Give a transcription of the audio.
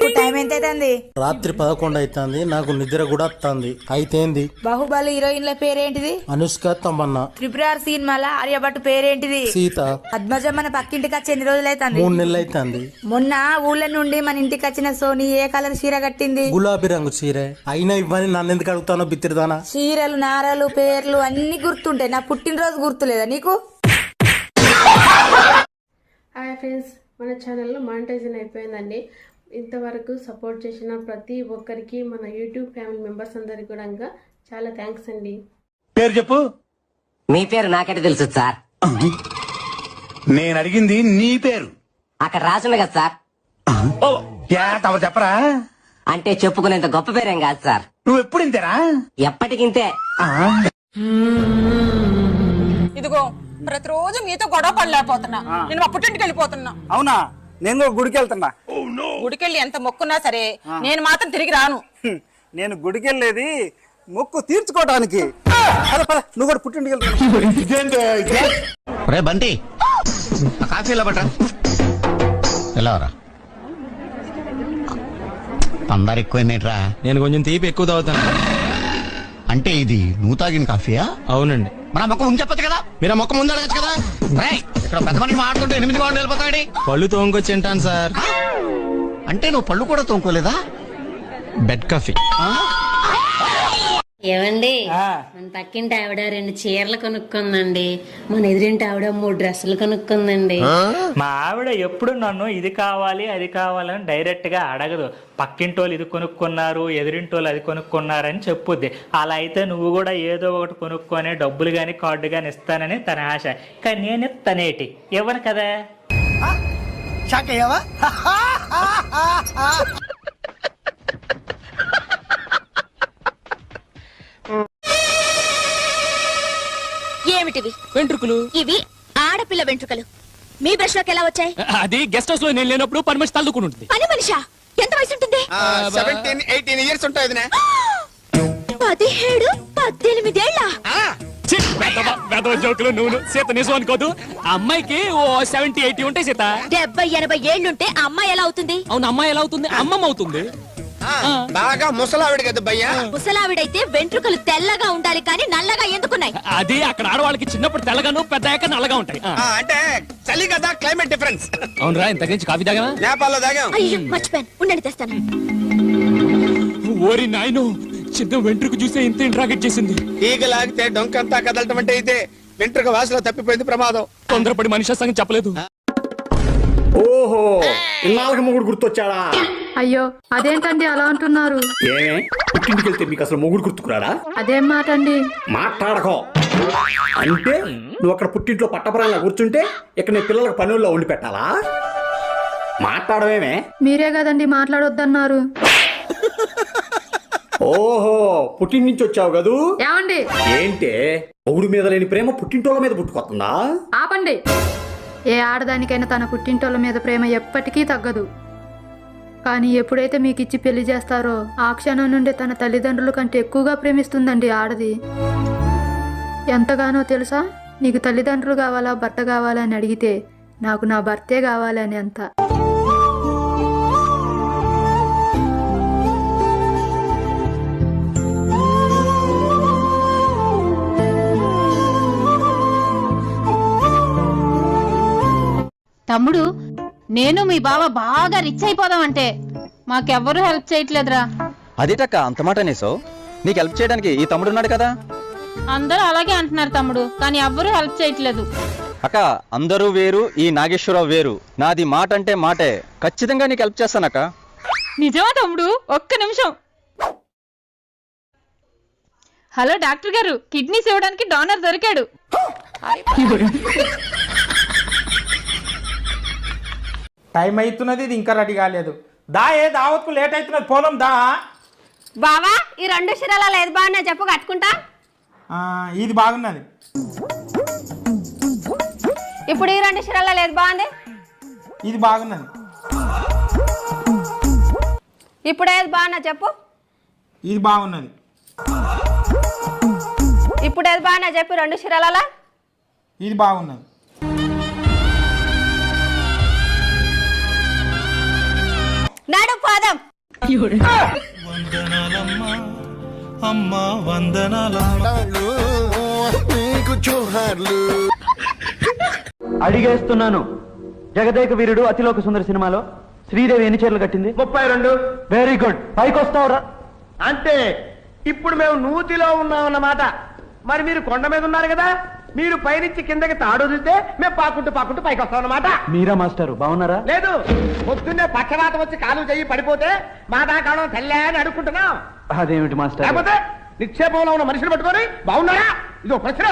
ఇప్పుడు టైం ఎంత అవుతుంది? రాత్రి 11 అవుతుంది. నాకు నిద్ర కూడా వస్తుంది. అయితేంది? బాహుబలి హీరోయిన్ల పేరేంటిది? అనుష్క, తమన్నా. త్రిపురార్ సినిమాల ఆర్యభట్ పేరేంటిది? సీత. పద్మజ మన పక్కింటికి వచ్చి ఎన్ని రోజులు అవుతుంది? 3 నెలలు అవుతుంది. మొన్న ఊళ్ళ నుండి మన ఇంటికి వచ్చిన సోని ఏ కలర్ చీర కట్టింది? గులాబీ రంగు చీరే. అయినా ఇవ్వని నన్ను ఎందుకు అడుగుతానో బిత్తిరిదానా? చీరలు, నారలు, పేర్లు అన్ని గుర్తుంటాయి. నా పుట్టినరోజు గుర్తులేదా నీకు? హాయ్ ఫ్రెండ్స్, మన ఛానల్లో మానిటైజేషన్ అయిపోయిందండి. ఇంతవరకు సపోర్ట్ చేసిన ప్రతి ఒక్కరికి, మన యూట్యూబ్ ఫ్యామిలీ మెంబర్స్ అందరికి కూడా చాలా థ్యాంక్స్ అండి. పేరు చెప్పు. మీ పేరు నాకైతే తెలుసు సార్. నేను అడిగింది నీ పేరు. అక్కడ రాసుంది కదా సార్. తమ చెప్పరా? అంటే చెప్పుకునేంత గొప్ప పేరేం కాదు సార్. నువ్వు ఎప్పుడు ఇంతేరా? ఎప్పటికింతే. ఇదిగో ప్రతిరోజు మీతో గొడవ పడలేకపోతున్నా. నేను మా పుట్టింటికి వెళ్ళిపోతున్నా. అవునా? నేను కూడా గుడికి వెళ్తున్నా. గుడికెళ్ళి ఎంత మొక్కున్నా సరే నేను మాత్రం తిరిగి రాను. నేను గుడికి వెళ్ళేది మొక్కు తీర్చుకోవడానికి. నువ్వు కూడా పుట్టింటికి రే బంటి, కాఫీ ఇలా పట్ట. వెళ్ళవరా? అందరు ఎక్కువైందేట్రా? నేను కొంచెం తీపి ఎక్కువ తాగుతాను. అంటే ఇది నువ్వు తాగిన కాఫీయా? అవునండి. మన మొక్క ముందు చెప్పచ్చు కదా. మీరు మొక్క ముందు అడగచ్చు కదా. ఇక్కడ పెద్ద మనిషి మాట్లాడుతుంటే 8 గంటలు వెళ్ళిపోతాడు. పళ్ళు తోముకొచ్చి తింటాను సార్. అంటే నువ్వు పళ్ళు కూడా తోముకోలేదా? Bed coffee. ఏమండి, మన పక్కింటి ఆవిడ 2 చీరలు కొనుక్కుందండి. మన ఎదురింటి ఆవిడ 3 డ్రెస్సులు కొనుక్కుందండి. మా ఆవిడ ఎప్పుడు నన్ను ఇది కావాలి అది కావాలని డైరెక్ట్ గా అడగదు. పక్కింటోళ్ళు ఇది కొనుక్కున్నారు, ఎదురింటోళ్ళు అది కొనుక్కున్నారని చెప్పుద్ది. అలా అయితే నువ్వు కూడా ఏదో ఒకటి కొనుక్కొని డబ్బులు గాని కార్డు గాని ఇస్తానని తన ఆశ. కానీ నేను తనేటి ఇవ్వను కదా. ఏమిటివి? వెంట్రుకలు. ఇవి ఆడపిల్ల వెంట్రుకలు. మీ బ్రష్ లోకి ఎలా వచ్చాయి? అది గెస్ట్ హౌస్ లో నేను లేనప్పుడు పని మనిషి తల్లుకుని ఉంటుంది. పని మనిషా? ఎంత వయసు ఉంటుంది? 17-18 ఇయర్స్ ఉంటాయి. 17, 18 ఏళ్ళ? జోకులు నువ్వు సీత నిజం అనుకోదు. అమ్మాయికి 70-80 ఉంటాయి సీత. 70-80 ఏళ్ళుంటే ఆ అమ్మాయి ఎలా అవుతుంది? అవును, అమ్మాయి ఎలా అవుతుంది? అమ్మమ్మ అవుతుంది. బాగా ముసలావిడ కదా భయ్యా. ముసలావిడైతే వెంట్రుకలు తెల్లగా ఉండాలి కానీ నల్లగా ఎందుకున్నాయి? అది అక్కడ ఆడవాళ్ళకి చిన్నప్పుడు తెల్లగాను, పెద్దాక నల్లగా ఉంటాయి. అంటే చలి కదా, క్లైమేట్ డిఫరెన్స్. అవునరా, ఇంత నుంచి కాఫీ తాగా? నేపాల్లో తాగాం. అయ్యో మర్చిపోయాను, ఉండండి తెస్తాను. ఓరి నాయను, చిన్న వెంట్రుకు చూసే ఇంత ఇంట్రాగేట్ చేసింది. ఈగ లాగితే డొంకంతా కదలటం అంటే అయితే వెంట్రుక వాసులో తప్పిపోయింది ప్రమాదం. తొందరపడి మనిషి సంగతి చెప్పలేదు. ఓహో, ఇన్నాళ్ళకి మొగుడు గుర్తొచ్చాడా? అయ్యో, అదేంటండి అలా అంటున్నారు? ఏమే, పుట్టింటికి వెళ్తే మీకు అసలు మొగుడు గుర్తుకురాడా? అదేం మాట అండి? మాట్లాడకో. అంటే నువ్వు అక్కడ పుట్టింట్లో పట్టపరంగా కూర్చుంటే ఇక్కడ నీ పిల్లలకు పనుల్లో ఉండి పెట్టాలా? మాట్లాడమేమే? మీరే కదండి మాట్లాడొద్దన్నారు. ఓహో, పుట్టింటి నుంచి వచ్చావు కదూ. ఏమండి? ఏంటే, మొగుడు మీద లేని ప్రేమ పుట్టింటోళ్ళ మీద పుట్టుకొస్తుందా? ఆపండి. ఏ ఆడదానికైనా తన పుట్టింటోళ్ళ మీద ప్రేమ ఎప్పటికీ తగ్గదు. కానీ ఎప్పుడైతే మీకు ఇచ్చి పెళ్లి చేస్తారో ఆ క్షణం నుండి తన తల్లిదండ్రుల కంటే ఎక్కువగా ప్రేమిస్తుందండి ఆడది. ఎంతగానో తెలుసా? నీకు తల్లిదండ్రులు కావాలా, భర్త కావాలా అని అడిగితే నాకు నా భర్తే కావాలని అంత. తమ్ముడు, నేను మీ బావ బాగా రిచ్ అయిపోదామంటే మాకెవ్వరూ హెల్ప్ చేయట్లేదురా. అదేటక్క అంత మాట అనేసావు? నీకు హెల్ప్ చేయడానికి ఈ తమ్ముడు ఉన్నాడు కదా. అందరూ అలాగే అంటున్నారు తమ్ముడు, కానీ ఎవ్వరూ హెల్ప్ చేయట్లేదు. అక్క, అందరూ వేరు, ఈ నాగేశ్వరరావు వేరు. నాది మాట అంటే మాటే. ఖచ్చితంగా నీకు హెల్ప్ చేస్తానక్క. నిజమా తమ్ముడు? ఒక్క నిమిషం. హలో డాక్టర్ గారు, కిడ్నీస్ ఇవ్వడానికి డోనర్ దొరికాడు. టైం అవుతున్నది, ఇది ఇంకా రెడీ కాలేదు. దావత్కు లేట్ అవుతున్నది, పోలం దా. బావా, ఈ 2 చీరలలో ఏది బాగున్నా చెప్పు, కట్టుకుంటా. ఇది బాగున్నది. ఇప్పుడు ఈ 2 చీరలలో ఏది బాగుంది? ఇది బాగున్నది. ఇప్పుడు ఏది బాగున్నా చెప్పు. ఇది బాగున్నది. ఇప్పుడు ఏది బాగున్నా చెప్పు 2 చీరలలో. ఇది బాగున్నది. నడు పోదాం. అడిగేస్తున్నాను, జగదేక వీరుడు అతిలోక సుందర సినిమాలో శ్రీదేవి ఎన్ని చీరలు కట్టింది? 32. వెరీ గుడ్, పైకి వస్తావురా. అంటే ఇప్పుడు మేము నూతిలో ఉన్నామన్నమాట. మరి మీరు కొండ మీద ఉన్నారు కదా, మీరు పైనుంచి కిందకి తాడొదిలితే మేము పాకుంటూ పైకి వస్తాం అన్నమాట. మీరా మాస్టారు బాగున్నారా? లేదు, పొద్దున్నే పక్షవాతం వచ్చి కాలు చెయ్యి పడిపోతే మా దాకా తెల్లే అని అడుక్కుంటున్నాం. అదేమిటి మాస్టర్? లేకపోతే నిక్షేపంలో ఉన్న మనిషిని పట్టుకొని బాగున్నారా? ఇదో ప్రశ్న.